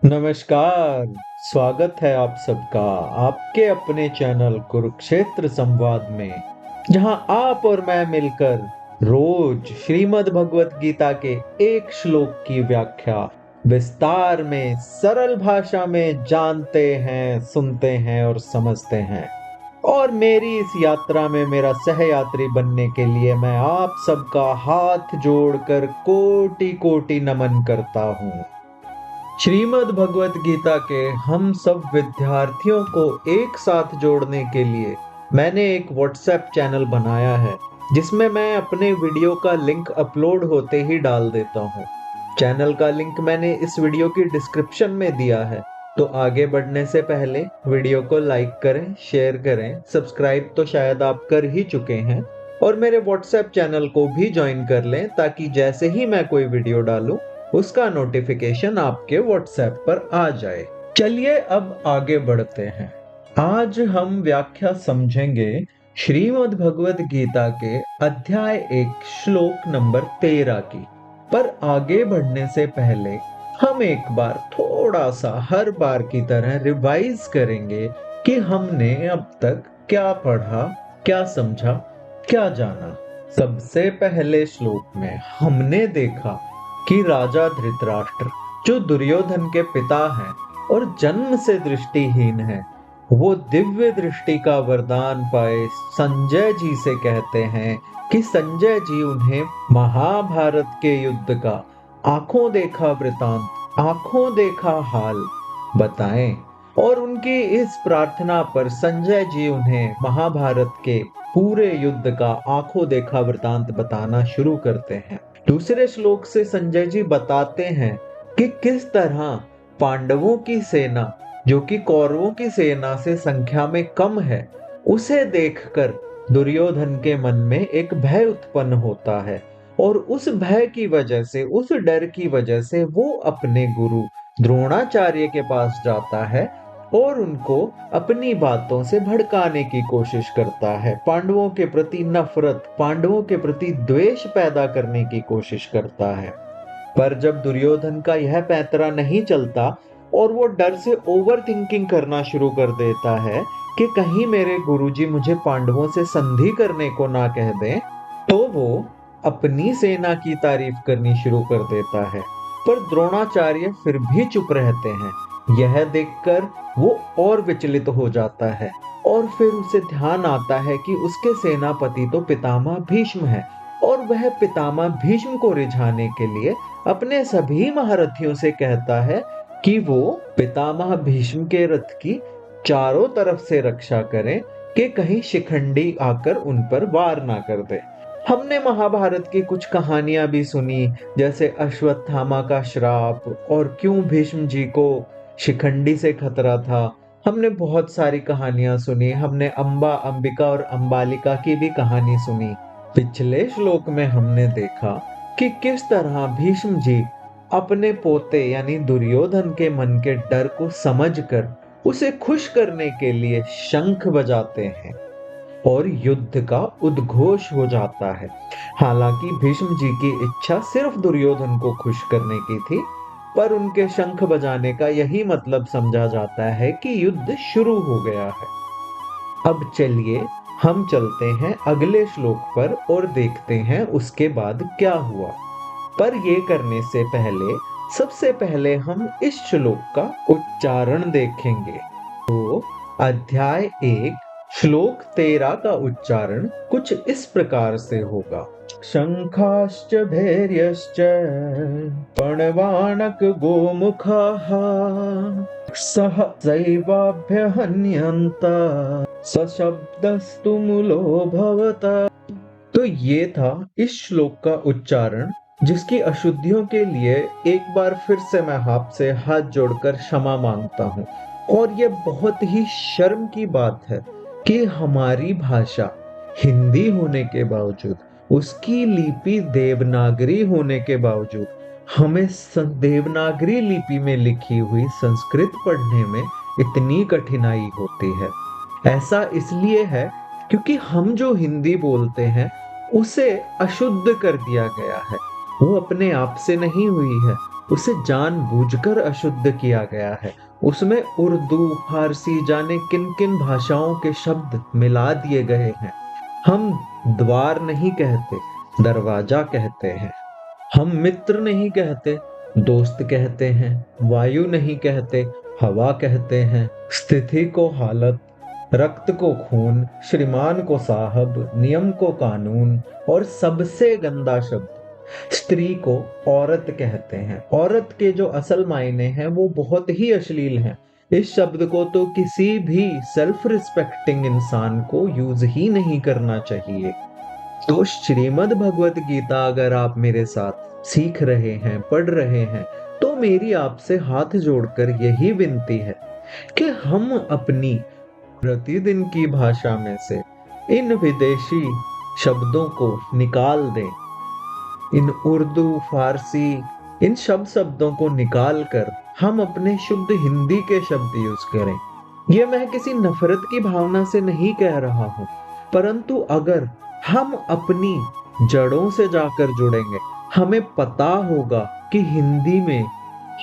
नमस्कार। स्वागत है आप सबका आपके अपने चैनल कुरुक्षेत्र संवाद में, जहां आप और मैं मिलकर रोज श्रीमद् भगवत गीता के एक श्लोक की व्याख्या विस्तार में सरल भाषा में जानते हैं, सुनते हैं और समझते हैं। और मेरी इस यात्रा में मेरा सहयात्री बनने के लिए मैं आप सबका हाथ जोड़कर कोटि कोटि नमन करता हूँ। श्रीमद् भगवत गीता के हम सब विद्यार्थियों को एक साथ जोड़ने के लिए मैंने एक व्हाट्सएप चैनल बनाया है, जिसमें मैं अपने वीडियो का लिंक अपलोड होते ही डाल देता हूँ। चैनल का लिंक मैंने इस वीडियो की डिस्क्रिप्शन में दिया है, तो आगे बढ़ने से पहले वीडियो को लाइक करें, शेयर करें, सब्सक्राइब तो शायद आप कर ही चुके हैं, और मेरे व्हाट्सएप चैनल को भी ज्वाइन कर लें, ताकि जैसे ही मैं कोई वीडियो डालूं उसका नोटिफिकेशन आपके व्हाट्सएप पर आ जाए। चलिए अब आगे बढ़ते हैं। आज हम व्याख्या समझेंगे श्रीमद् भगवत गीता के अध्याय 1 श्लोक नंबर 13 की। पर आगे बढ़ने से पहले हम एक बार थोड़ा सा हर बार की तरह रिवाइज करेंगे कि हमने अब तक क्या पढ़ा, क्या समझा, क्या जाना। सबसे पहले श्लोक में हमने देखा कि राजा धृतराष्ट्र, जो दुर्योधन के पिता हैं और जन्म से दृष्टिहीन हैं, वो दिव्य दृष्टि का वरदान पाए संजय जी से कहते हैं कि संजय जी उन्हें महाभारत के युद्ध का आंखों देखा वृतांत, आंखों देखा हाल बताएं। और उनकी इस प्रार्थना पर संजय जी उन्हें महाभारत के पूरे युद्ध का आंखों देखा वृतांत बताना शुरू करते हैं। दूसरे श्लोक से संजय जी बताते हैं कि किस तरह पांडवों की सेना, जो कि कौरवों की सेना से संख्या में कम है, उसे देखकर दुर्योधन के मन में एक भय उत्पन्न होता है, और उस भय की वजह से, उस डर की वजह से वो अपने गुरु द्रोणाचार्य के पास जाता है और उनको अपनी बातों से भड़काने की कोशिश करता है, पांडवों के प्रति नफरत, पांडवों के प्रति द्वेष पैदा करने की कोशिश करता है। पर जब दुर्योधन का यह पैंतरा नहीं चलता और वो डर से ओवर थिंकिंग करना शुरू कर देता है कि कहीं मेरे गुरुजी मुझे पांडवों से संधि करने को ना कह दें, तो वो अपनी सेना की तारीफ करनी शुरू कर देता है। पर द्रोणाचार्य फिर भी चुप रहते हैं। यह देखकर वो और विचलित हो जाता है, और फिर उसे ध्यान आता है कि उसके सेनापति तो पितामह भीष्म है, और वह पितामह भीष्म को रिझाने के लिए अपने सभी महारथियों से कहता है कि वो पितामह भीष्म के रथ की चारों तरफ से रक्षा करें कि कहीं शिखंडी आकर उन पर वार ना कर दे। हमने महाभारत की कुछ कहानियां भी सुनी, जैसे अश्वत्थामा का श्राप और क्यों भीष्म जी को शिखंडी से खतरा था। हमने बहुत सारी कहानियां सुनी। हमने अंबा, अंबिका और अंबालिका की भी कहानी सुनी। पिछले श्लोक में हमने देखा कि किस तरह भीष्म जी अपने पोते यानी दुर्योधन के मन के डर को समझकर उसे खुश करने के लिए शंख बजाते हैं और युद्ध का उद्घोष हो जाता है। हालांकि भीष्म जी की इच्छा सिर्फ दुर्योधन को खुश करने की थी, पर उनके शंख बजाने का यही मतलब समझा जाता है कि युद्ध शुरू हो गया है। अब चलिए हम चलते हैं अगले श्लोक पर और देखते हैं उसके बाद क्या हुआ। पर ये करने से पहले सबसे पहले हम इस श्लोक का उच्चारण देखेंगे। तो अध्याय 1 श्लोक 13 का उच्चारण कुछ इस प्रकार से होगा। शंखाश्च भैर्यश्च पणवाणक गोमुखाः सहसैवाभ्य हन्यन्त सशब्दस्तु मूलो भवता। तो ये था इस श्लोक का उच्चारण, जिसकी अशुद्धियों के लिए एक बार फिर से मैं आपसे हाथ जोड़कर क्षमा मांगता हूँ। और ये बहुत ही शर्म की बात है कि हमारी भाषा हिंदी होने के बावजूद, उसकी लिपि देवनागरी होने के बावजूद, हमें देवनागरी लिपि में लिखी हुई संस्कृत पढ़ने में इतनी कठिनाई होती है। ऐसा इसलिए है क्योंकि हम जो हिंदी बोलते हैं उसे अशुद्ध कर दिया गया है। वो अपने आप से नहीं हुई है, उसे जानबूझकर अशुद्ध किया गया है। उसमें उर्दू, फारसी जाने किन किन भाषाओं के शब्द मिला दिए गए हैं। हम द्वार नहीं कहते, दरवाजा कहते हैं। हम मित्र नहीं कहते, दोस्त कहते हैं। वायु नहीं कहते, हवा कहते हैं। स्थिति को हालत, रक्त को खून, श्रीमान को साहब, नियम को कानून, और सबसे गंदा शब्द स्त्री को औरत कहते हैं। औरत के जो असल मायने हैं वो बहुत ही अश्लील हैं। इस शब्द को तो किसी भी सेल्फ रिस्पेक्टिंग इंसान को यूज ही नहीं करना चाहिए। तो श्रीमद् भगवत गीता अगर आप मेरे साथ सीख रहे हैं, पढ़ रहे हैं, तो मेरी आपसे हाथ जोड़कर यही विनती है कि हम अपनी प्रतिदिन की भाषा में से इन विदेशी शब्दों को निकाल दें। इन उर्दू, फारसी, इन शब्दों को निकाल कर हम अपने शुद्ध हिंदी के शब्द यूज करें। यह मैं किसी नफरत की भावना से नहीं कह रहा हूं, परंतु अगर हम अपनी जड़ों से जाकर जुड़ेंगे, हमें पता होगा कि हिंदी में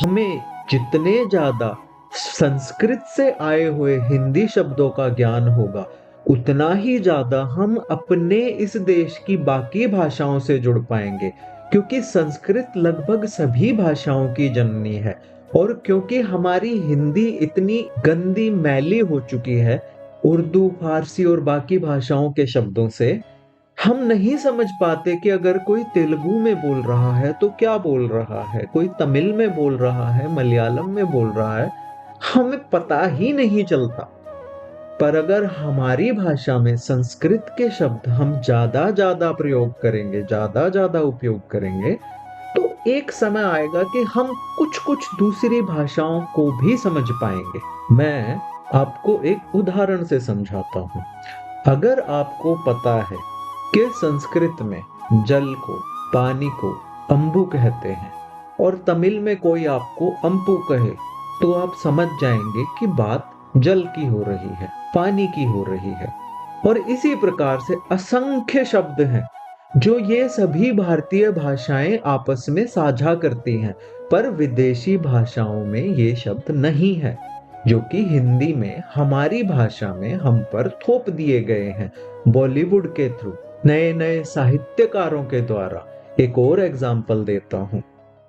हमें जितने ज्यादा संस्कृत से आए हुए हिंदी शब्दों का ज्ञान होगा, उतना ही ज्यादा हम अपने इस देश की बाकी भाषाओं से जुड़ पाएंगे। क्योंकि संस्कृत लगभग सभी भाषाओं की जननी है, और क्योंकि हमारी हिंदी इतनी गंदी मैली हो चुकी है उर्दू, फारसी और बाकी भाषाओं के शब्दों से, हम नहीं समझ पाते कि अगर कोई तेलुगु में बोल रहा है तो क्या बोल रहा है, कोई तमिल में बोल रहा है, मलयालम में बोल रहा है, हमें पता ही नहीं चलता। पर अगर हमारी भाषा में संस्कृत के शब्द हम ज्यादा प्रयोग करेंगे, ज्यादा उपयोग करेंगे, तो एक समय आएगा कि हम कुछ दूसरी भाषाओं को भी समझ पाएंगे। मैं आपको एक उदाहरण से समझाता हूं। अगर आपको पता है कि संस्कृत में जल को, पानी को अंबु कहते हैं, और तमिल में कोई आपको अंपु कहे, तो आप समझ जाएंगे कि बात जल की हो रही है, पानी की हो रही है। और इसी प्रकार से असंख्य शब्द हैं जो ये सभी भारतीय भाषाएं आपस में साझा करती हैं, पर विदेशी भाषाओं में ये शब्द नहीं है, जो कि हिंदी में हमारी भाषा में हम पर थोप दिए गए हैं बॉलीवुड के थ्रू, नए नए साहित्यकारों के द्वारा। एक और एग्जाम्पल देता हूं।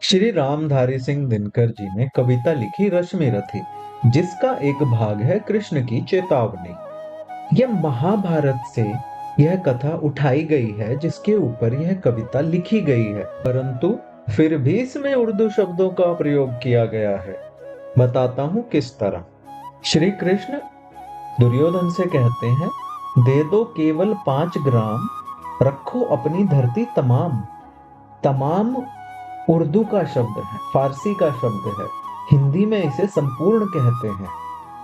श्री रामधारी सिंह दिनकर जी ने कविता लिखी रश्मिरथी, जिसका एक भाग है कृष्ण की चेतावनी। यह महाभारत से यह कथा उठाई गई है, जिसके ऊपर यह कविता लिखी गई है, परंतु फिर भी इसमें उर्दू शब्दों का प्रयोग किया गया है। बताता हूं किस तरह। श्री कृष्ण दुर्योधन से कहते हैं, दे दो केवल 5 ग्राम, रखो अपनी धरती तमाम। तमाम उर्दू का शब्द है, फारसी का शब्द है, हिंदी में इसे संपूर्ण कहते हैं,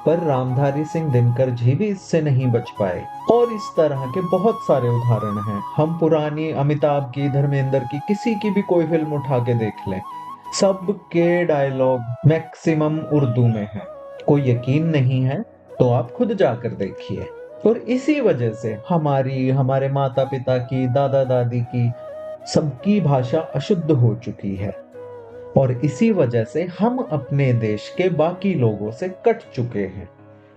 पर रामधारी सिंह दिनकर जी भी इससे नहीं बच पाए। और इस तरह के बहुत सारे उदाहरण हैं। हम पुरानी अमिताभ की, धर्मेंद्र की, किसी की भी कोई फिल्म उठा के देख लें, सबके डायलॉग मैक्सिमम उर्दू में है। कोई यकीन नहीं है तो आप खुद जाकर देखिए। और इसी वजह से हमारे माता पिता की, दादा दादी की, सबकी भाषा अशुद्ध हो चुकी है, और इसी वजह से हम अपने देश के बाकी लोगों से कट चुके हैं,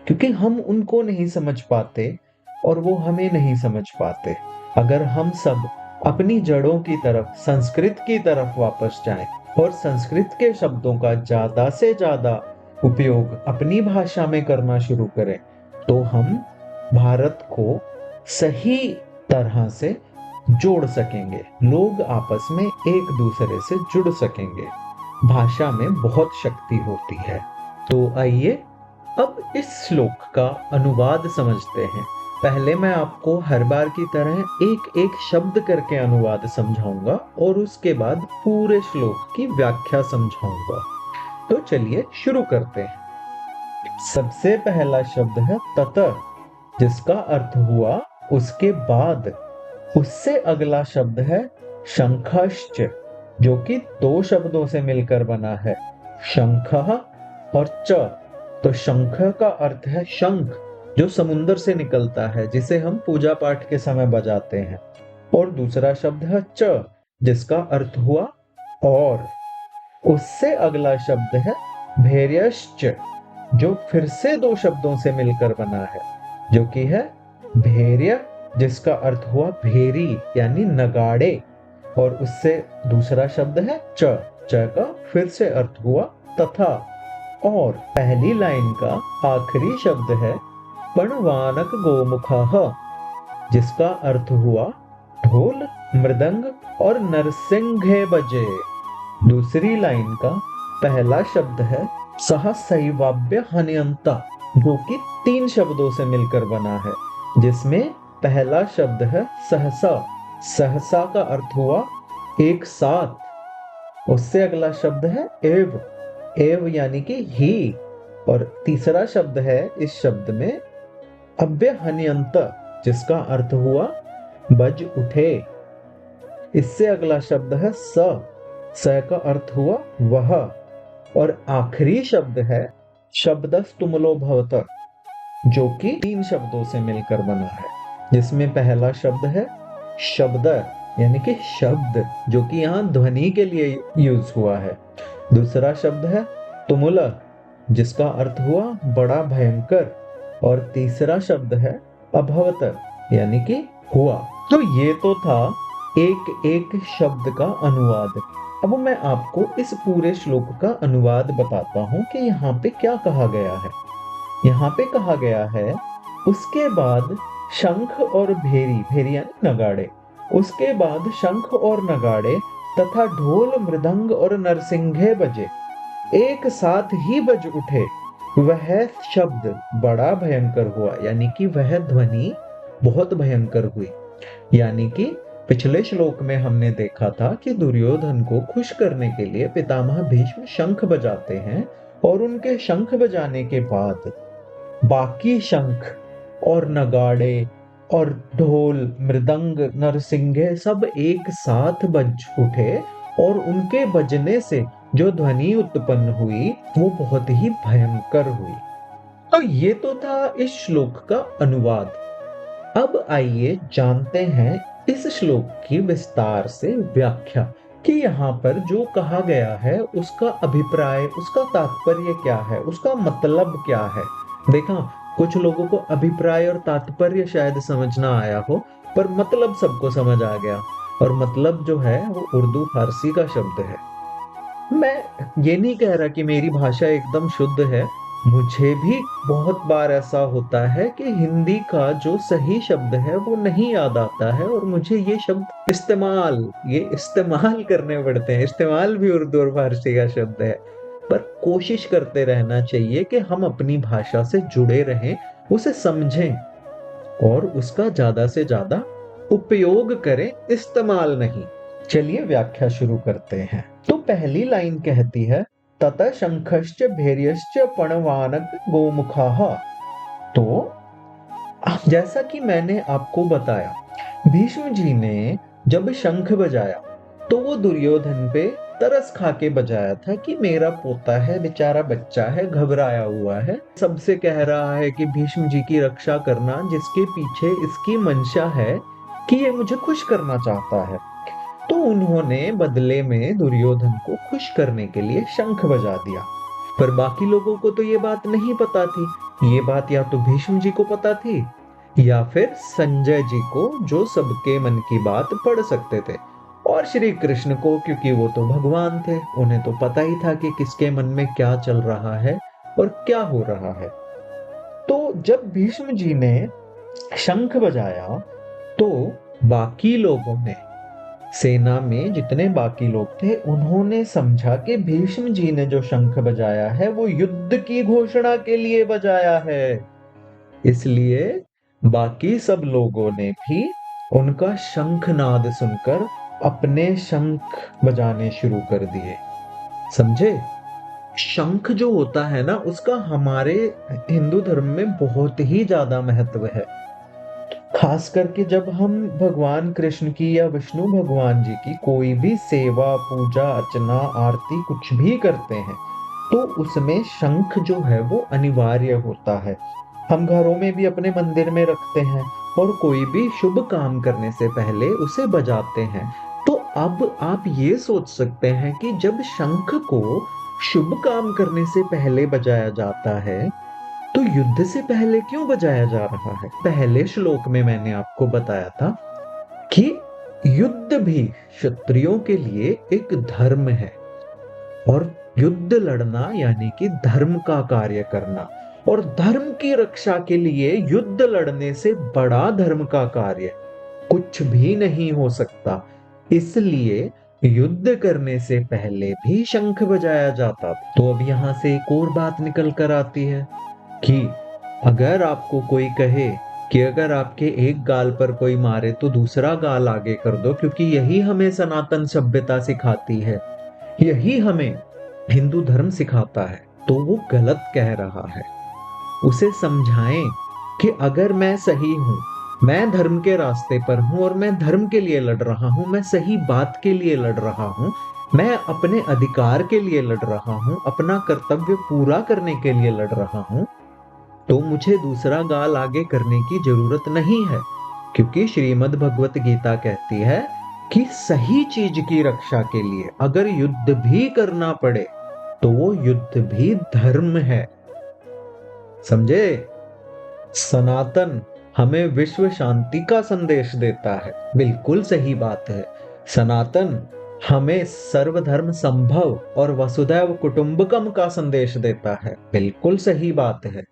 क्योंकि हम उनको नहीं समझ पाते और वो हमें नहीं समझ पाते। अगर हम सब अपनी जड़ों की तरफ, संस्कृत की तरफ वापस जाएं और संस्कृत के शब्दों का ज्यादा से ज्यादा उपयोग अपनी भाषा में करना शुरू करें, तो हम भारत को सही तरह से जोड़ सकेंगे। लोग आपस में एक दूसरे से जुड़ सकेंगे। भाषा में बहुत शक्ति होती है। तो आइए अब इस श्लोक का अनुवाद समझते हैं। पहले मैं आपको हर बार की तरह एक एक शब्द करके अनुवाद समझाऊंगा और उसके बाद पूरे श्लोक की व्याख्या समझाऊंगा। तो चलिए शुरू करते हैं। सबसे पहला शब्द है ततः, जिसका अर्थ हुआ उसके बाद। उससे अगला शब्द है शंखश्च, जो कि 2 शब्दों से मिलकर बना है, शंखः और च। तो शंख का अर्थ है शंख, जो समुद्र से निकलता है, जिसे हम पूजा पाठ के समय बजाते हैं। और दूसरा शब्द है च, जिसका अर्थ हुआ और। उससे अगला शब्द है भैर्यश्च, जो फिर से दो शब्दों से मिलकर बना है, जो कि है भैर्य, जिसका अर्थ हुआ भेरी यानी नगाड़े, और उससे दूसरा शब्द है च, च का फिर से अर्थ हुआ तथा। और पहली लाइन का आखिरी शब्द है पणवानक गोमुखः, जिसका अर्थ हुआ ढोल, मृदंग और नरसिंघे बजे। दूसरी लाइन का पहला शब्द है सहसैवाभ्य हन्यन्ता, जो कि 3 शब्दों से मिलकर बना है, जिसमें पहला शब्द है सहसा। सहसा का अर्थ हुआ एक साथ। उससे अगला शब्द है एव, एव यानी कि ही। और तीसरा शब्द है इस शब्द में अभ्यहन्यन्त, जिसका अर्थ हुआ बज उठे। इससे अगला शब्द है स, स का अर्थ हुआ वह। और आखिरी शब्द है शब्दस्तुमलो भवत, जो कि 3 शब्दों से मिलकर बना है, जिसमें पहला शब्द है शब्द यानी कि शब्द, जो कि यहाँ ध्वनि के लिए यूज हुआ है। दूसरा शब्द है तुमुल, जिसका अर्थ हुआ बड़ा भयंकर। और तीसरा शब्द है अभवत यानी कि हुआ। तो ये तो था एक एक शब्द का अनुवाद। अब मैं आपको इस पूरे श्लोक का अनुवाद बताता हूं कि यहाँ पे क्या कहा गया है। यहाँ पे कहा गया है उसके बाद शंख और भेरी, भेरी यानी नगाड़े, उसके बाद शंख और नगाड़े तथा ढोल मृदंग और नरसिंघे बजे, एक साथ ही बज उठे। वह शब्द बड़ा भयंकर हुआ, यानी कि वह ध्वनि बहुत भयंकर हुई। यानी कि पिछले श्लोक में हमने देखा था कि दुर्योधन को खुश करने के लिए पितामह भीष्म शंख बजाते हैं, और उनके शंख बजाने के बाद बाकी शंख और नगाड़े और ढोल मृदंग नरसिंघे सब एक साथ बज उठे, और उनके बजने से जो ध्वनि उत्पन्न हुई वो बहुत ही भयंकर हुई। तो ये तो था इस श्लोक का अनुवाद। अब आइए जानते हैं इस श्लोक की विस्तार से व्याख्या, कि यहाँ पर जो कहा गया है उसका अभिप्राय, उसका तात्पर्य क्या है, उसका मतलब क्या है। देखा, कुछ लोगों को अभिप्राय और तात्पर्य शायद समझ ना आया हो, पर मतलब सबको समझ आ गया। और मतलब जो है वो उर्दू फारसी का शब्द है। मैं ये नहीं कह रहा कि मेरी भाषा एकदम शुद्ध है। मुझे भी बहुत बार ऐसा होता है कि हिंदी का जो सही शब्द है वो नहीं याद आता है, और मुझे ये शब्द इस्तेमाल करने पड़ते हैं। इस्तेमाल भी उर्दू और फारसी का शब्द है, पर कोशिश करते रहना चाहिए कि हम अपनी भाषा से जुड़े रहें, उसे समझें और उसका ज्यादा से ज्यादा उपयोग करें, इस्तेमाल नहीं। चलिए व्याख्या शुरू करते हैं। तो पहली लाइन कहती है तत शंखश्च भैर्यश्च पणवानक गोमुखाः। तो जैसा कि मैंने आपको बताया, भीष्म जी ने जब शंख बजाया तो वो दुर्योधन पे तरस खा के बजाया था कि मेरा पोता है, बेचारा बच्चा है, घबराया हुआ है, सबसे कह रहा है कि भीष्म जी की रक्षा करना, जिसके पीछे इसकी मंशा है कि ये मुझे खुश करना चाहता है। तो उन्होंने बदले में दुर्योधन को खुश करने के लिए शंख बजा दिया। पर बाकी लोगों को तो ये बात नहीं पता थी। ये बात या तो भीष्म जी को पता थी या फिर संजय जी को, जो सबके मन की बात पढ़ सकते थे, और श्री कृष्ण को, क्योंकि वो तो भगवान थे, उन्हें तो पता ही था कि किसके मन में क्या चल रहा है और क्या हो रहा है। तो जब भीष्म जी ने शंख बजाया तो बाकी लोगों ने, सेना में जितने बाकी लोग थे, उन्होंने समझा कि भीष्म जी ने जो शंख बजाया है वो युद्ध की घोषणा के लिए बजाया है। इसलिए बाकी सब लोगों ने भी उनका शंखनाद सुनकर अपने शंख बजाने शुरू कर दिए। समझे? शंख जो होता है ना, उसका हमारे हिंदू धर्म में बहुत ही ज्यादा महत्व है। खास करके जब हम भगवान कृष्ण की या विष्णु भगवान जी की कोई भी सेवा, पूजा, अर्चना, आरती कुछ भी करते हैं, तो उसमें शंख जो है वो अनिवार्य होता है। हम घरों में भी अपने मंदिर में रखते हैं, और कोई भी शुभ काम करने से पहले उसे बजाते हैं। तो अब आप ये सोच सकते हैं कि जब शंख को शुभ काम करने से पहले बजाया जाता है तो युद्ध से पहले क्यों बजाया जा रहा है? पहले श्लोक में मैंने आपको बताया था कि युद्ध भी क्षत्रियों के लिए एक धर्म है और युद्ध लड़ना यानी कि धर्म का कार्य करना, और धर्म की रक्षा के लिए युद्ध लड़ने से बड़ा धर्म का कार्य कुछ भी नहीं हो सकता। इसलिए युद्ध करने से पहले भी शंख बजाया जाता था। तो अब यहां से एक और बात निकल कर आती है कि अगर आपको कोई कहे कि अगर आपके एक गाल पर कोई मारे तो दूसरा गाल आगे कर दो, क्योंकि यही हमें सनातन सभ्यता सिखाती है, यही हमें हिंदू धर्म सिखाता है, तो वो गलत कह रहा है। उसे समझाएं कि अगर मैं सही हूं, मैं धर्म के रास्ते पर हूं और मैं धर्म के लिए लड़ रहा हूं, मैं सही बात के लिए लड़ रहा हूं, मैं अपने अधिकार के लिए लड़ रहा हूं, अपना कर्तव्य पूरा करने के लिए लड़ रहा हूं, तो मुझे दूसरा गाल आगे करने की जरूरत नहीं है। क्योंकि श्रीमद् भगवत गीता कहती है कि सही चीज की रक्षा के लिए अगर युद्ध भी करना पड़े तो वो युद्ध भी धर्म है। समझे? सनातन हमें विश्व शांति का संदेश देता है, बिल्कुल सही बात है। सनातन हमें सर्वधर्म संभव और वसुधैव कुटुंबकम का संदेश देता है, बिल्कुल सही बात है।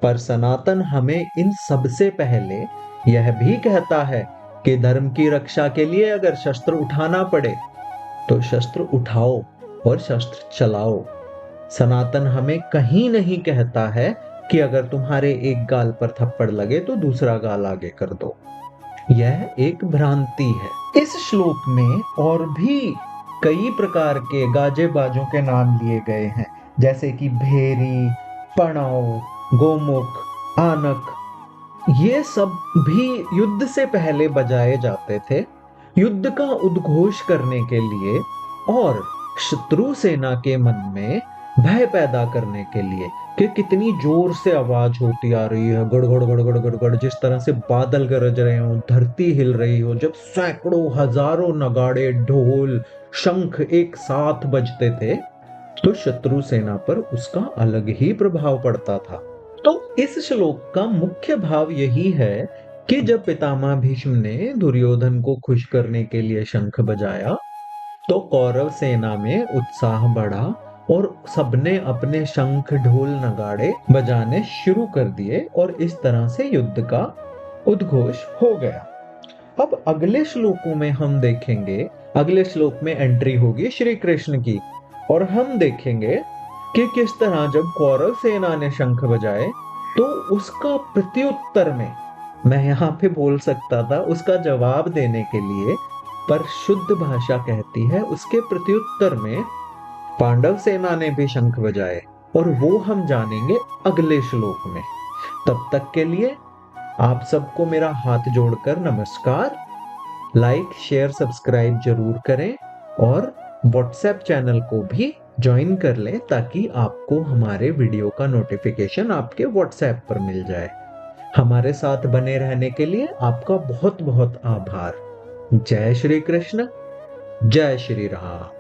पर सनातन हमें इन सबसे पहले यह भी कहता है कि धर्म की रक्षा के लिए अगर शस्त्र उठाना पड़े तो शस्त्र उठाओ और शस्त्र चलाओ। सनातन हमें कहीं नहीं कहता है कि अगर तुम्हारे एक गाल पर थप्पड़ लगे तो दूसरा गाल आगे कर दो। यह एक भ्रांति है। इस श्लोक में और भी कई प्रकार के गाजे बाजों के नाम लिए गए हैं, जैसे कि भेरी, पणव, गोमुख, आनक। ये सब भी युद्ध से पहले बजाए जाते थे, युद्ध का उद्घोष करने के लिए और शत्रु सेना के मन में भय पैदा करने के लिए कि कितनी जोर से आवाज होती आ रही है, गड़गड़ गड़गड़ गड़गड़, जिस तरह से बादल गरज रहे हो, धरती हिल रही हो। जब सैकड़ों हजारों नगाड़े, ढोल, शंख एक साथ बजते थे तो शत्रु सेना पर उसका अलग ही प्रभाव पड़ता था। तो इस श्लोक का मुख्य भाव यही है कि जब पितामह भीष्म ने दुर्योधन को खुश करने के लिए शंख बजाया तो कौरव सेना में उत्साह बढ़ा और सबने अपने शंख, ढोल, नगाड़े बजाने शुरू कर दिए और इस तरह से युद्ध का उद्घोष हो गया। अब अगले श्लोकों में हम देखेंगे, अगले श्लोक में एंट्री होगी श्री कृष्ण की और हम देखेंगे कि किस तरह जब कौरव सेना ने शंख बजाए तो उसका प्रत्युत्तर में, मैं यहाँ पे बोल सकता था उसका जवाब देने के लिए, पर शुद्ध भाषा कहती है उसके प्रत्युत्तर में पांडव सेना ने भी शंख बजाए और वो हम जानेंगे अगले श्लोक में। तब तक के लिए आप सबको मेरा हाथ जोड़कर नमस्कार। लाइक, शेयर, सब्सक्राइब जरूर करें और व्हाट्सएप चैनल को भी ज्वाइन कर लें ताकि आपको हमारे वीडियो का नोटिफिकेशन आपके व्हाट्सएप पर मिल जाए। हमारे साथ बने रहने के लिए आपका बहुत बहुत आभार। जय श्री कृष्ण, जय श्री राम।